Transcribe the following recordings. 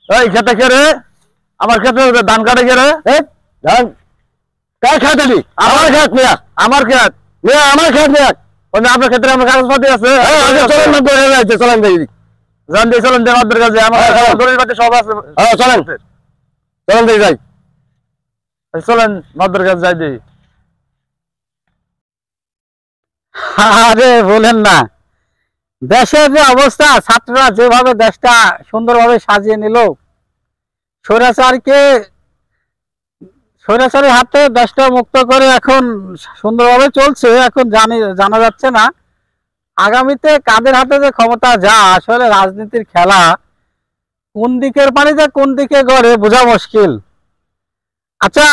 ওই খেতে কে রে? আমার খেতে ধান কাটে কে রে? ধান কার খেত দিলি? আমার খেত নিয়া, আমার খেত নিয়া, আমার খেত নিয়া। ওই আপনার ক্ষেত্রে আমার কাগজপাতি আছে। চলেন না, চলেন যাইতে, চলেন যাই জান দিয়ে চলেন দেয় আমাদের কাছে। আমার দলিল পাতি সব আছে। চলেন চলেন দিয়ে যাই, চলেন মাদের কাছে যাই দিই। আরে বলেন না, দেশের যে অবস্থা, ছাত্ররা যেভাবে দেশটা সুন্দরভাবে সাজিয়ে নিল, স্বৈরাচারী হাতে দেশটা মুক্ত করে এখন সুন্দরভাবে চলছে। এখন জানা যাচ্ছে না আগামীতে কাদের হাতে যে ক্ষমতা যা, আসলে রাজনীতির খেলা কোন দিকের পানিতে কোন দিকে গড়ে বোঝা মুশকিল। আচ্ছা,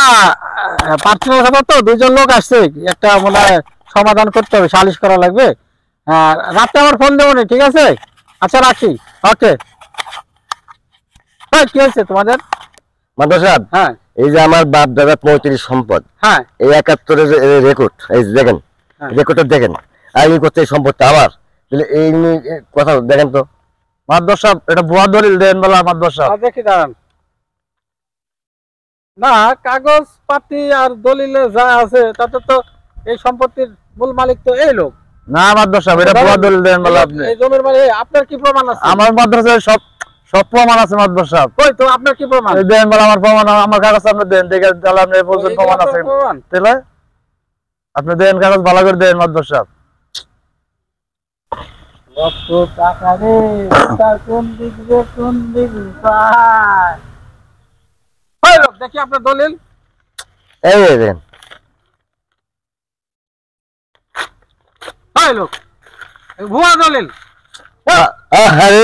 পার্সোনাল কথা তো, দুইজন লোক আসছে, একটা মনে হয় সমাধান করতে হবে, সালিশ করা লাগবে। রাতে আমার ফোন দেবো নি, ঠিক আছে? আচ্ছা রাখি, ওকে। কি হয়েছে তোমাদের? মাদর সাহেব, হ্যাঁ, এই যে আমার বাপ দাদা 35 সম্পদ, হ্যাঁ, এই 71-এর রেকর্ড, এই দেখেন রেকর্ডটা দেখেন, আইনি করতে এই সম্পদটা আমার, তাহলে এই কথা দেখেন তো মাদর সাহেব। এটা ভুয়া দলিল দেন বলা মাদর সাহেব। দেখি দাঁড়ান। না, কাগজ পাতি আর দলিলে যা আছে তাতে তো এই সম্পত্তির মূল মালিক তো এই লোক না মাদর সাহেব, এটা ভুয়া দলিল দেন বলা আপনি। এই জমির মালিক। আপনার কি প্রমাণ আছে? আমার মাদর সাহেব সব প্রমাণ আছে মাদর সাহেব। কই তো আপনার কি প্রমাণ? দেন বলা আমার প্রমাণ, আমার কাগজ আপনি দেন, দেখে তাহলে আপনি বলছেন প্রমাণ আছে। তাহলে আপনি দেন কাগজ ভালো করে দেন মাদর সাহেব। কত টাকা রে, কোন দিক রে, কোন দিক পায়? ওই লোক, দেখি আপনার দলিল। এই দেন। ওই লোক, ভুয়া দলিল। আরে